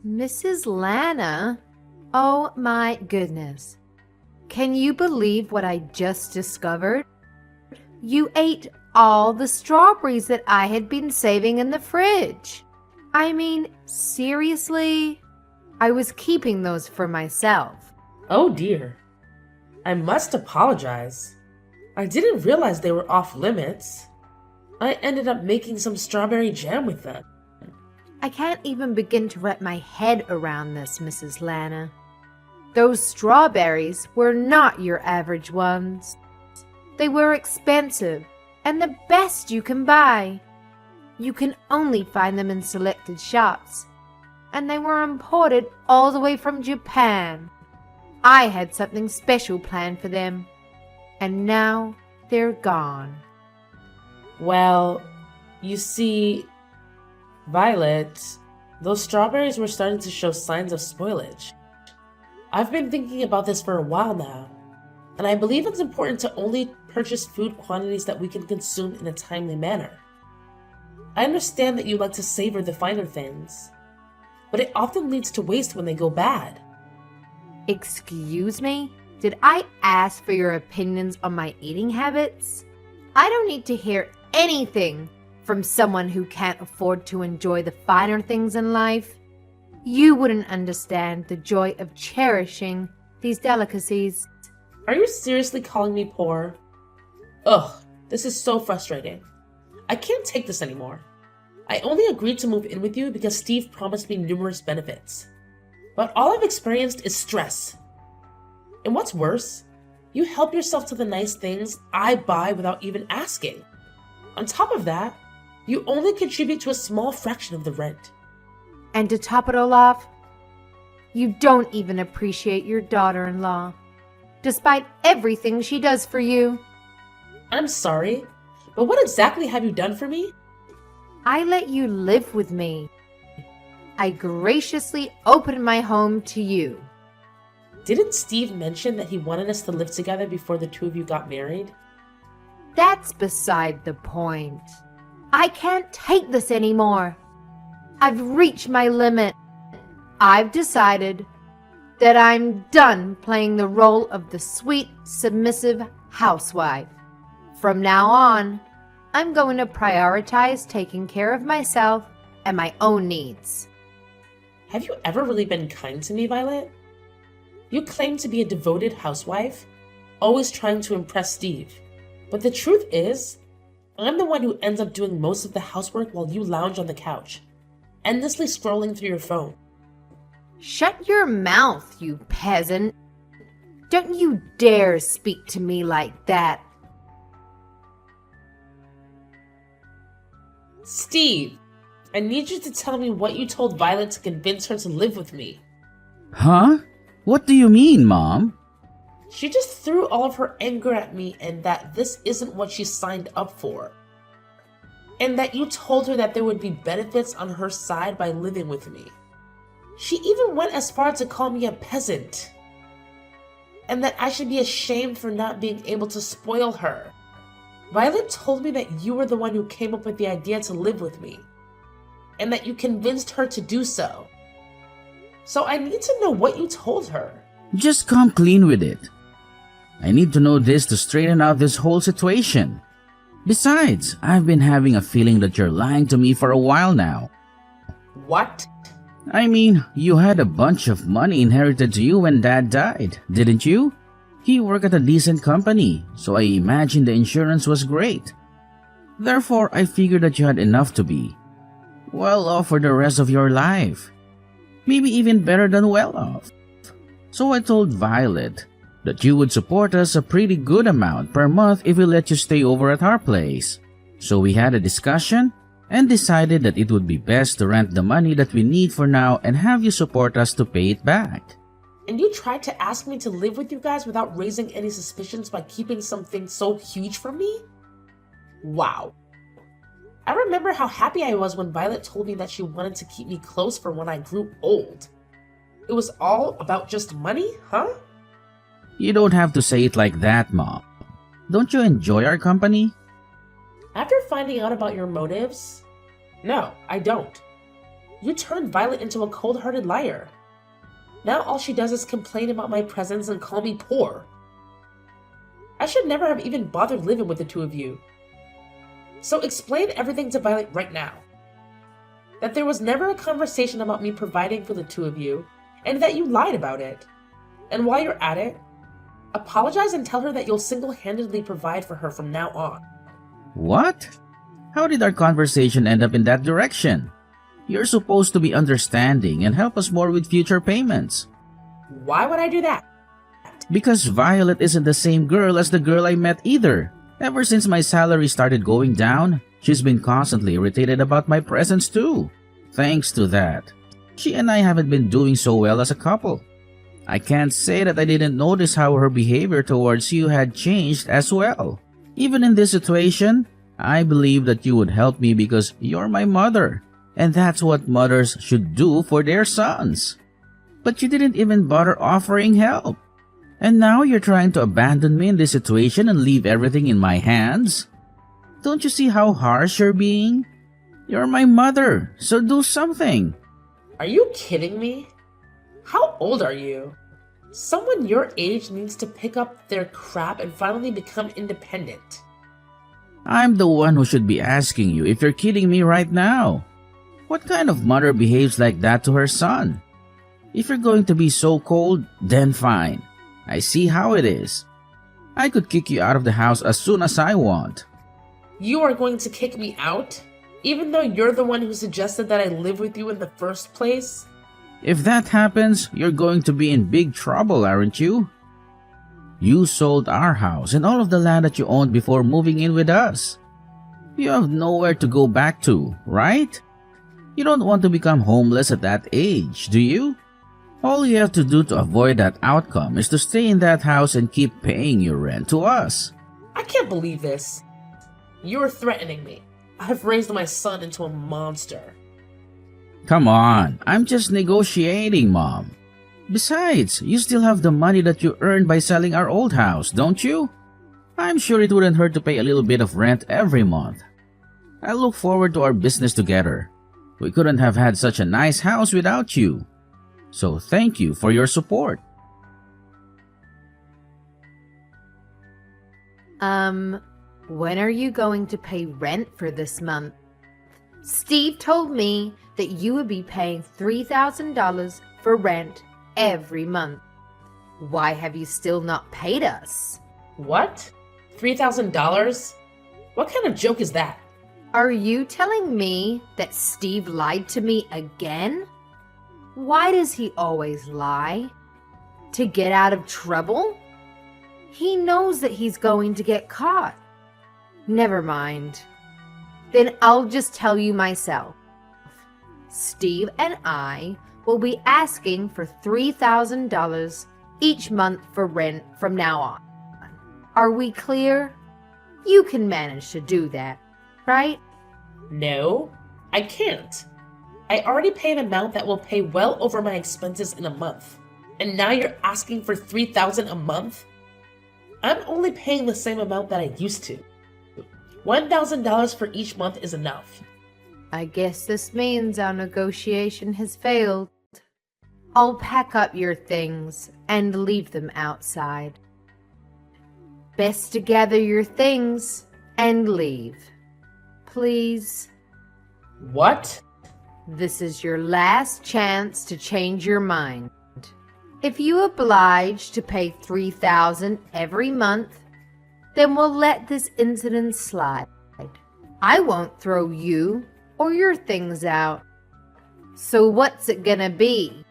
Mrs. Lana? Oh my goodness. Can you believe what I just discovered? You ate all the strawberries that I had been saving in the fridge. I mean, seriously? I was keeping those for myself. Oh dear. I must apologize. I didn't realize they were off limits. I ended up making some strawberry jam with them. I can't even begin to wrap my head around this, Mrs. Lana. Those strawberries were not your average ones. They were expensive and the best you can buy. You can only find them in selected shops, and they were imported all the way from Japan. I had something special planned for them, and now they're gone. Well, you see, Violet, those strawberries were starting to show signs of spoilage. I've been thinking about this for a while now, and I believe it's important to only purchase food quantities that we can consume in a timely manner. I understand that you like to savor the finer things, but it often leads to waste when they go bad. Excuse me? Did I ask for your opinions on my eating habits? I don't need to hear anything from someone who can't afford to enjoy the finer things in life. You wouldn't understand the joy of cherishing these delicacies. Are you seriously calling me poor? Ugh, this is so frustrating. I can't take this anymore. I only agreed to move in with you because Steve promised me numerous benefits. But all I've experienced is stress. And what's worse, you help yourself to the nice things I buy without even asking. On top of that, you only contribute to a small fraction of the rent. And to top it all off, you don't even appreciate your daughter-in-law, despite everything she does for you. I'm sorry, but what exactly have you done for me? I let you live with me. I graciously opened my home to you. Didn't Steve mention that he wanted us to live together before the two of you got married? That's beside the point. I can't take this anymore. I've reached my limit. I've decided that I'm done playing the role of the sweet, submissive housewife. From now on, I'm going to prioritize taking care of myself and my own needs. Have you ever really been kind to me, Violet? You claim to be a devoted housewife, always trying to impress Steve. But the truth is, I'm the one who ends up doing most of the housework while you lounge on the couch, endlessly scrolling through your phone. Shut your mouth, you peasant. Don't you dare speak to me like that. Steve, I need you to tell me what you told Violet to convince her to live with me. Huh? What do you mean, Mom? She just threw all of her anger at me and that this isn't what she signed up for. And that you told her that there would be benefits on her side by living with me. She even went as far to call me a peasant. And that I should be ashamed for not being able to spoil her. Violet told me that you were the one who came up with the idea to live with me. And that you convinced her to do so. So I need to know what you told her. Just come clean with it. I need to know this to straighten out this whole situation. Besides, I've been having a feeling that you're lying to me for a while now. What? I mean, you had a bunch of money inherited to you when Dad died, didn't you? He worked at a decent company, so I imagine the insurance was great. Therefore, I figured that you had enough to be well off for the rest of your life. Maybe even better than well off. So I told Violet that you would support us a pretty good amount per month if we let you stay over at our place. So we had a discussion and decided that it would be best to rent the money that we need for now and have you support us to pay it back. And you tried to ask me to live with you guys without raising any suspicions by keeping something so huge from me? Wow. I remember how happy I was when Violet told me that she wanted to keep me close for when I grew old. It was all about just money, huh? You don't have to say it like that, Mom. Don't you enjoy our company? After finding out about your motives, no, I don't. You turned Violet into a cold-hearted liar. Now all she does is complain about my presence and call me poor. I should never have even bothered living with the two of you. So explain everything to Violet right now. That there was never a conversation about me providing for the two of you, and that you lied about it. And while you're at it, apologize and tell her that you'll single-handedly provide for her from now on. What? How did our conversation end up in that direction? You're supposed to be understanding and help us more with future payments. Why would I do that? Because Violet isn't the same girl as the girl I met either. Ever since my salary started going down, she's been constantly irritated about my presence too. Thanks to that, she and I haven't been doing so well as a couple. I can't say that I didn't notice how her behavior towards you had changed as well. Even in this situation, I believe that you would help me because you're my mother, and that's what mothers should do for their sons. But you didn't even bother offering help. And now you're trying to abandon me in this situation and leave everything in my hands? Don't you see how harsh you're being? You're my mother, so do something. Are you kidding me? How old are you? Someone your age needs to pick up their crap and finally become independent. I'm the one who should be asking you if you're kidding me right now. What kind of mother behaves like that to her son? If you're going to be so cold, then fine. I see how it is. I could kick you out of the house as soon as I want. You are going to kick me out? Even though you're the one who suggested that I live with you in the first place? If that happens, you're going to be in big trouble, aren't you? You sold our house and all of the land that you owned before moving in with us. You have nowhere to go back to, right? You don't want to become homeless at that age, do you? All you have to do to avoid that outcome is to stay in that house and keep paying your rent to us. I can't believe this. You're threatening me. I've raised my son into a monster. Come on, I'm just negotiating, Mom. Besides, you still have the money that you earned by selling our old house, don't you? I'm sure it wouldn't hurt to pay a little bit of rent every month. I look forward to our business together. We couldn't have had such a nice house without you. So thank you for your support. When are you going to pay rent for this month? Steve told me that you would be paying $3,000 for rent every month. Why have you still not paid us? What? $3,000? What kind of joke is that? Are you telling me that Steve lied to me again? Why does he always lie? To get out of trouble? He knows that he's going to get caught. Never mind. Then I'll just tell you myself. Steve and I will be asking for $3,000 each month for rent from now on. Are we clear? You can manage to do that, right? No, I can't. I already pay an amount that will pay well over my expenses in a month. And now you're asking for $3,000 a month? I'm only paying the same amount that I used to. $1,000 for each month is enough. I guess this means our negotiation has failed. I'll pack up your things and leave them outside. Best to gather your things and leave. Please. What? This is your last chance to change your mind. If you oblige to pay $3,000 every month, then we'll let this incident slide. I won't throw you or your things out. So what's it gonna be?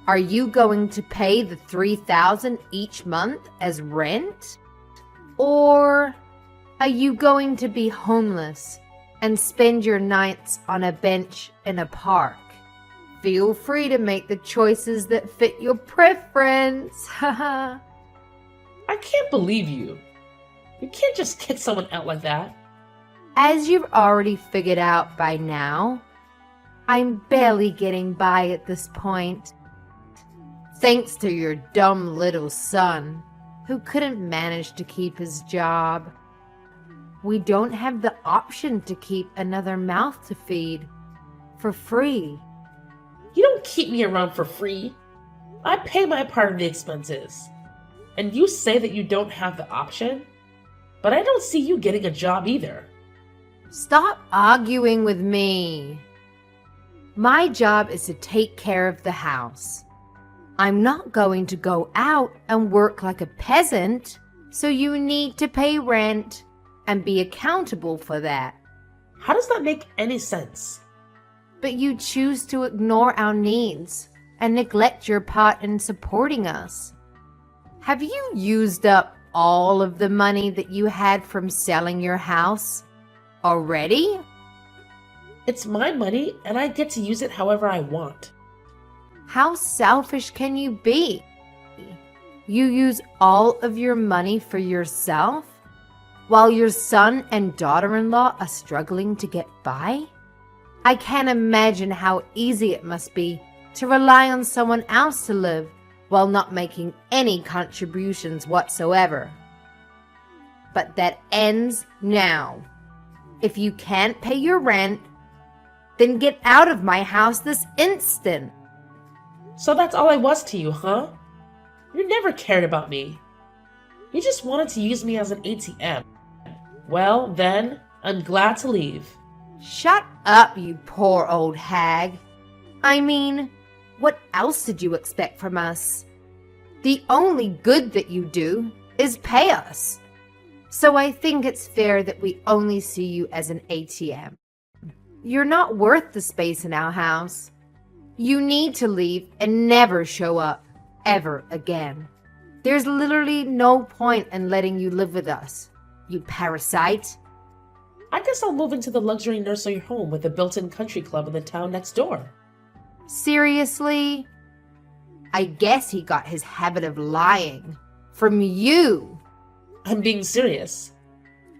Are you going to pay the $3,000 each month as rent? Or are you going to be homeless and spend your nights on a bench in a park? Feel free to make the choices that fit your preference. Haha. I can't believe you. You can't just kick someone out like that. As you've already figured out by now, I'm barely getting by at this point. Thanks to your dumb little son, who couldn't manage to keep his job. We don't have the option to keep another mouth to feed for free. You don't keep me around for free. I pay my part of the expenses. And you say that you don't have the option? But I don't see you getting a job either. Stop arguing with me. My job is to take care of the house. I'm not going to go out and work like a peasant, so you need to pay rent and be accountable for that. How does that make any sense? But you choose to ignore our needs and neglect your part in supporting us. Have you used up all of the money that you had from selling your house already? It's my money and I get to use it however I want. How selfish can you be? You use all of your money for yourself while your son and daughter-in-law are struggling to get by? I can't imagine how easy it must be to rely on someone else to live while not making any contributions whatsoever. But that ends now. If you can't pay your rent, then get out of my house this instant. So that's all I was to you, huh? You never cared about me. You just wanted to use me as an ATM. Well, then, I'm glad to leave. Shut up, you poor old hag. I mean, what else did you expect from us? The only good that you do is pay us. So I think it's fair that we only see you as an ATM. You're not worth the space in our house. You need to leave and never show up ever again. There's literally no point in letting you live with us, you parasite. I guess I'll move into the luxury nursery home with a built-in country club in the town next door. Seriously? I guess he got his habit of lying from you. I'm being serious.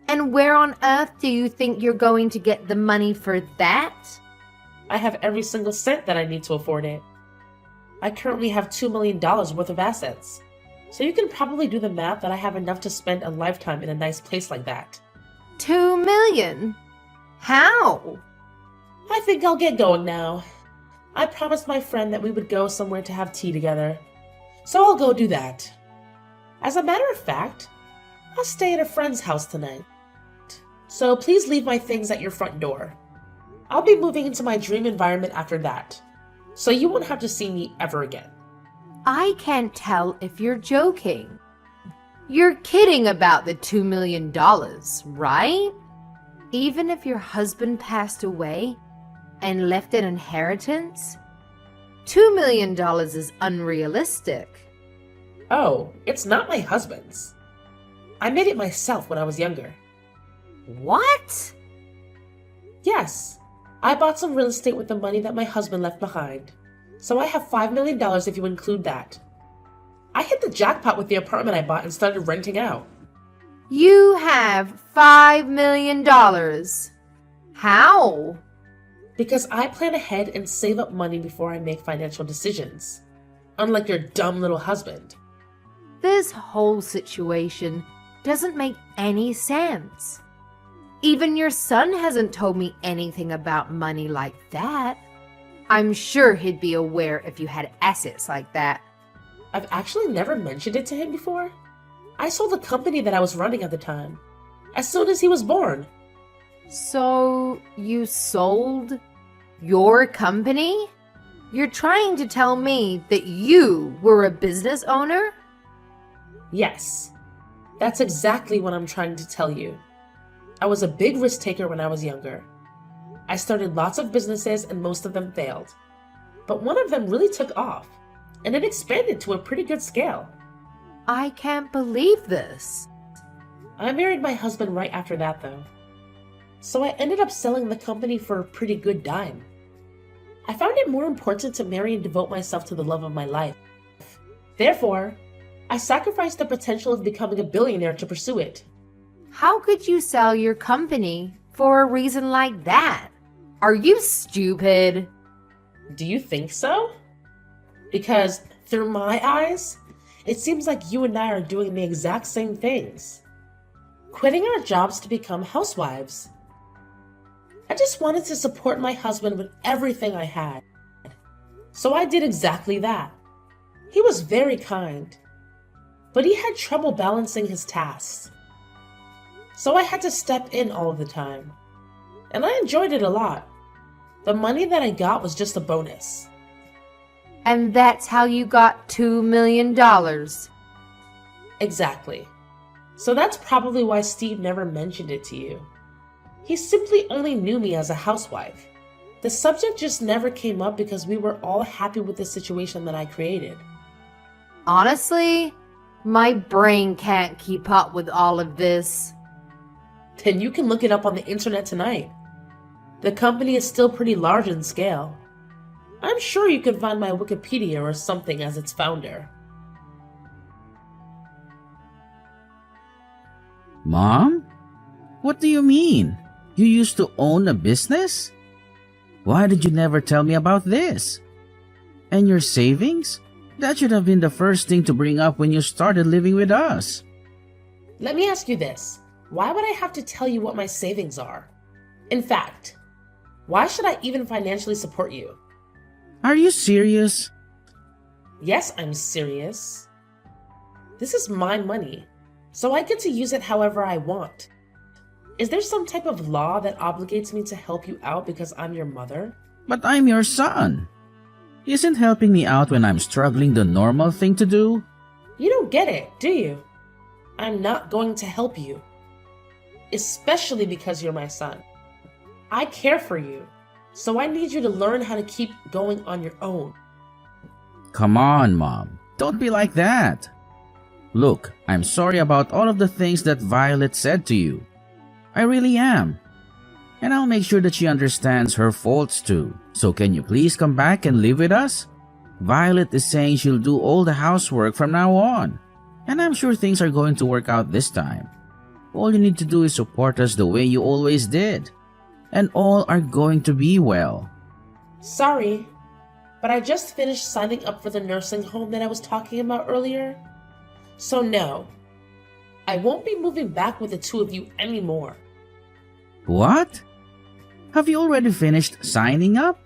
And where on earth do you think you're going to get the money for that? I have every single cent that I need to afford it. I currently have $2 million worth of assets. So you can probably do the math that I have enough to spend a lifetime in a nice place like that. 2 million? How? I think I'll get going now. I promised my friend that we would go somewhere to have tea together. So I'll go do that. As a matter of fact, I'll stay at a friend's house tonight. So please leave my things at your front door. I'll be moving into my dream environment after that, so you won't have to see me ever again. I can't tell if you're joking. You're kidding about the $2 million, right? Even if your husband passed away and left an inheritance, $2 million is unrealistic. Oh, it's not my husband's. I made it myself when I was younger. What? Yes, I bought some real estate with the money that my husband left behind. So I have $5 million if you include that. I hit the jackpot with the apartment I bought and started renting out. You have $5 million. How? Because I plan ahead and save up money before I make financial decisions. Unlike your dumb little husband. This whole situation doesn't make any sense. Even your son hasn't told me anything about money like that. I'm sure he'd be aware if you had assets like that. I've actually never mentioned it to him before. I sold the company that I was running at the time, as soon as he was born. So you sold your company? You're trying to tell me that you were a business owner? Yes, that's exactly what I'm trying to tell you. I was a big risk taker when I was younger. I started lots of businesses and most of them failed. But one of them really took off, and it expanded to a pretty good scale. I can't believe this. I married my husband right after that, though. So I ended up selling the company for a pretty good dime. I found it more important to marry and devote myself to the love of my life. Therefore, I sacrificed the potential of becoming a billionaire to pursue it. How could you sell your company for a reason like that? Are you stupid? Do you think so? Because through my eyes, it seems like you and I are doing the exact same things. Quitting our jobs to become housewives. I just wanted to support my husband with everything I had. So I did exactly that. He was very kind, but he had trouble balancing his tasks. So I had to step in all of the time, and I enjoyed it a lot. The money that I got was just a bonus. And that's how you got $2 million. Exactly. So that's probably why Steve never mentioned it to you. He simply only knew me as a housewife. The subject just never came up because we were all happy with the situation that I created. Honestly, my brain can't keep up with all of this. Then you can look it up on the internet tonight. The company is still pretty large in scale. I'm sure you can find my Wikipedia or something as its founder. Mom? What do you mean? You used to own a business? Why did you never tell me about this? And your savings? That should have been the first thing to bring up when you started living with us. Let me ask you this. Why would I have to tell you what my savings are? In fact, why should I even financially support you? Are you serious? Yes, I'm serious. This is my money, so I get to use it however I want. Is there some type of law that obligates me to help you out because I'm your mother? But I'm your son. Isn't helping me out when I'm struggling the normal thing to do? You don't get it, do you? I'm not going to help you. Especially because you're my son. I care for you, so I need you to learn how to keep going on your own. Come on, Mom. Don't be like that. Look, I'm sorry about all of the things that Violet said to you. I really am. And I'll make sure that she understands her faults too. So can you please come back and live with us? Violet is saying she'll do all the housework from now on. And I'm sure things are going to work out this time. All you need to do is support us the way you always did. And all are going to be well. Sorry, but I just finished signing up for the nursing home that I was talking about earlier. So no, I won't be moving back with the two of you anymore. What? Have you already finished signing up?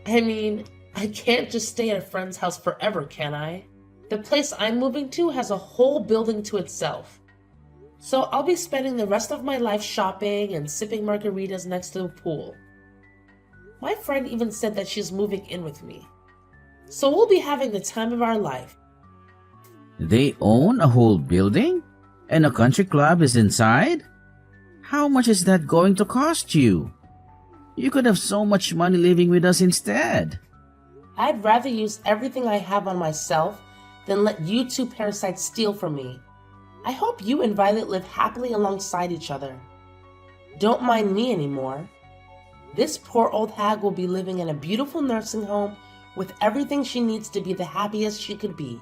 I mean, I can't just stay at a friend's house forever, can I? The place I'm moving to has a whole building to itself. So I'll be spending the rest of my life shopping and sipping margaritas next to the pool. My friend even said that she's moving in with me. So we'll be having the time of our life. They own a whole building? And a country club is inside? How much is that going to cost you? You could have so much money living with us instead. I'd rather use everything I have on myself than let you two parasites steal from me. I hope you and Violet live happily alongside each other. Don't mind me anymore. This poor old hag will be living in a beautiful nursing home with everything she needs to be the happiest she could be.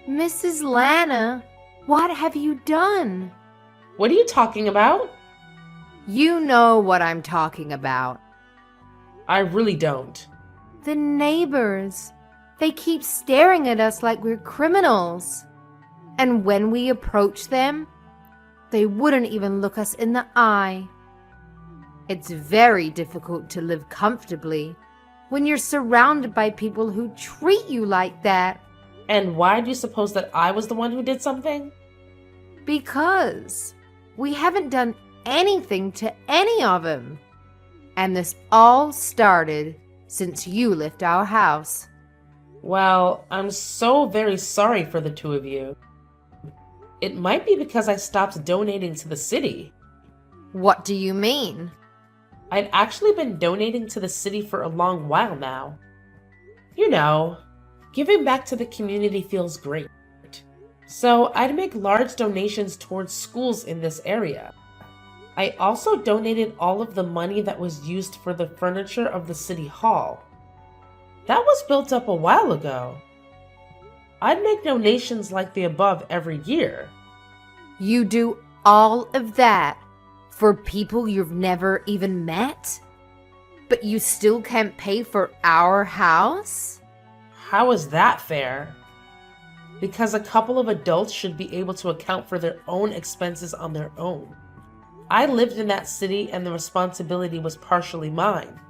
Mrs. Lana, what have you done? What are you talking about? You know what I'm talking about. I really don't. The neighbors. They keep staring at us like we're criminals. And when we approach them, they wouldn't even look us in the eye. It's very difficult to live comfortably when you're surrounded by people who treat you like that. And why do you suppose that I was the one who did something? Because we haven't done anything to any of them. And this all started since you left our house. Well, I'm so very sorry for the two of you. It might be because I stopped donating to the city. What do you mean? I'd actually been donating to the city for a long while now. You know, giving back to the community feels great. So I'd make large donations towards schools in this area. I also donated all of the money that was used for the furniture of the city hall. That was built up a while ago. I'd make donations like the above every year. You do all of that for people you've never even met? But you still can't pay for our house? How is that fair? Because a couple of adults should be able to account for their own expenses on their own. I lived in that city and the responsibility was partially mine.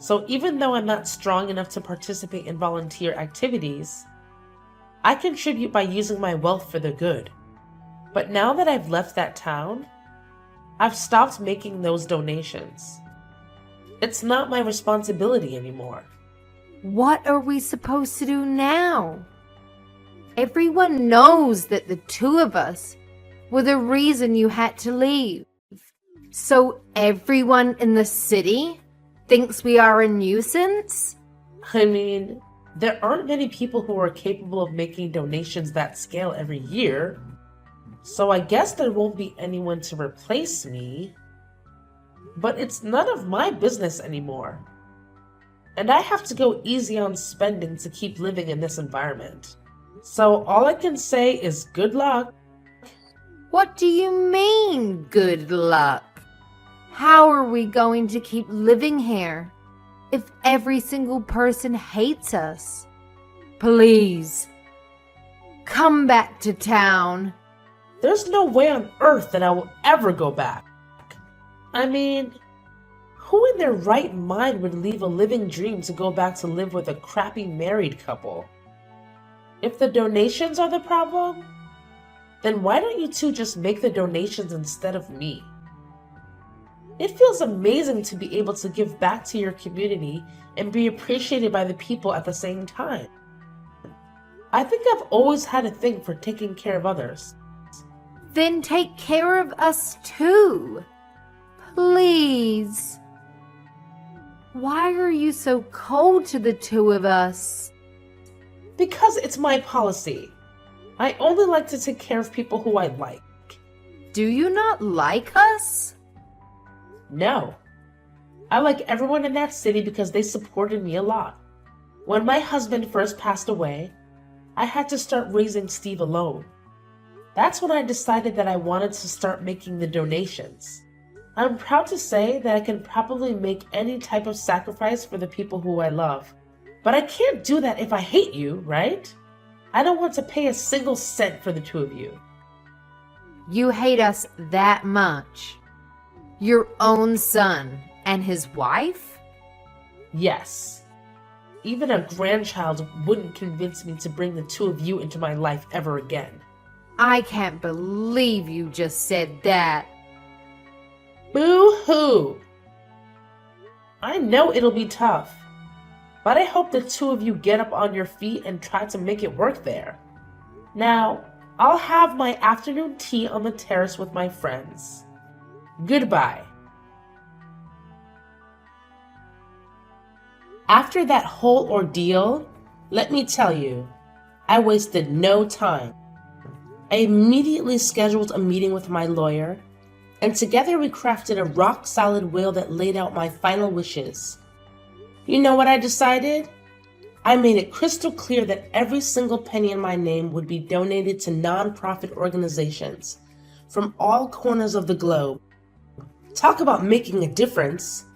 So even though I'm not strong enough to participate in volunteer activities, I contribute by using my wealth for the good. But now that I've left that town, I've stopped making those donations. It's not my responsibility anymore. What are we supposed to do now? Everyone knows that the two of us were the reason you had to leave. So everyone in the city thinks we are a nuisance? I mean, there aren't many people who are capable of making donations that scale every year, so I guess there won't be anyone to replace me. But it's none of my business anymore. And I have to go easy on spending to keep living in this environment. So all I can say is good luck. What do you mean, good luck? How are we going to keep living here if every single person hates us? Please, come back to town. There's no way on earth that I will ever go back. I mean, who in their right mind would leave a living dream to go back to live with a crappy married couple? If the donations are the problem, then why don't you two just make the donations instead of me? It feels amazing to be able to give back to your community and be appreciated by the people at the same time. I think I've always had a thing for taking care of others. Then take care of us too. Please. Why are you so cold to the two of us? Because it's my policy. I only like to take care of people who I like. Do you not like us? No. I like everyone in that city because they supported me a lot. When my husband first passed away, I had to start raising Steve alone. That's when I decided that I wanted to start making the donations. I'm proud to say that I can probably make any type of sacrifice for the people who I love. But I can't do that if I hate you, right? I don't want to pay a single cent for the two of you. You hate us that much? Your own son and his wife? Yes. Even a grandchild wouldn't convince me to bring the two of you into my life ever again. I can't believe you just said that. Boo-hoo! I know it'll be tough, but I hope the two of you get up on your feet and try to make it work there. Now, I'll have my afternoon tea on the terrace with my friends. Goodbye. After that whole ordeal, let me tell you, I wasted no time. I immediately scheduled a meeting with my lawyer, and together we crafted a rock-solid will that laid out my final wishes. You know what I decided? I made it crystal clear that every single penny in my name would be donated to non-profit organizations from all corners of the globe. Talk about making a difference.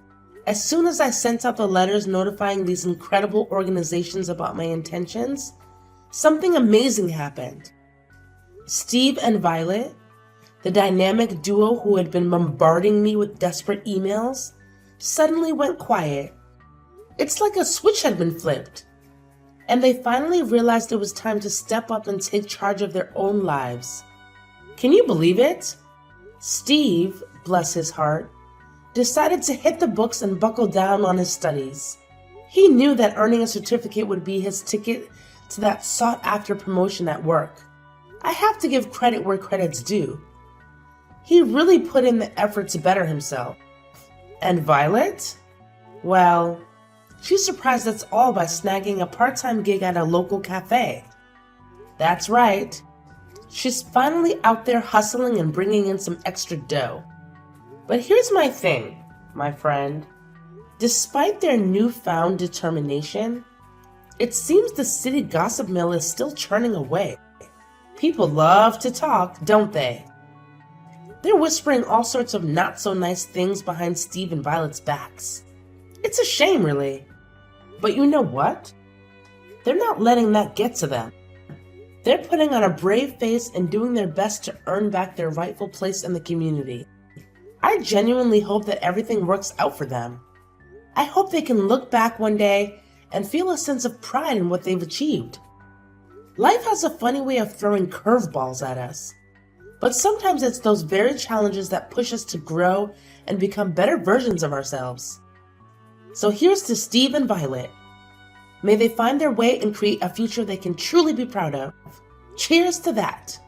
As soon as I sent out the letters notifying these incredible organizations about my intentions, something amazing happened. Steve and Violet, the dynamic duo who had been bombarding me with desperate emails, suddenly went quiet. It's like a switch had been flipped. And they finally realized it was time to step up and take charge of their own lives. Can you believe it? Steve, bless his heart, decided to hit the books and buckle down on his studies. He knew that earning a certificate would be his ticket to that sought-after promotion at work. I have to give credit where credit's due. He really put in the effort to better himself. And Violet? Well, she surprised us all by snagging a part-time gig at a local cafe. That's right. She's finally out there hustling and bringing in some extra dough. But here's my thing, my friend. Despite their newfound determination, it seems the city gossip mill is still churning away. People love to talk, don't they? They're whispering all sorts of not-so-nice things behind Steve and Violet's backs. It's a shame, really. But you know what? They're not letting that get to them. They're putting on a brave face and doing their best to earn back their rightful place in the community. I genuinely hope that everything works out for them. I hope they can look back one day and feel a sense of pride in what they've achieved. Life has a funny way of throwing curveballs at us, but sometimes it's those very challenges that push us to grow and become better versions of ourselves. So here's to Steve and Violet. May they find their way and create a future they can truly be proud of. Cheers to that!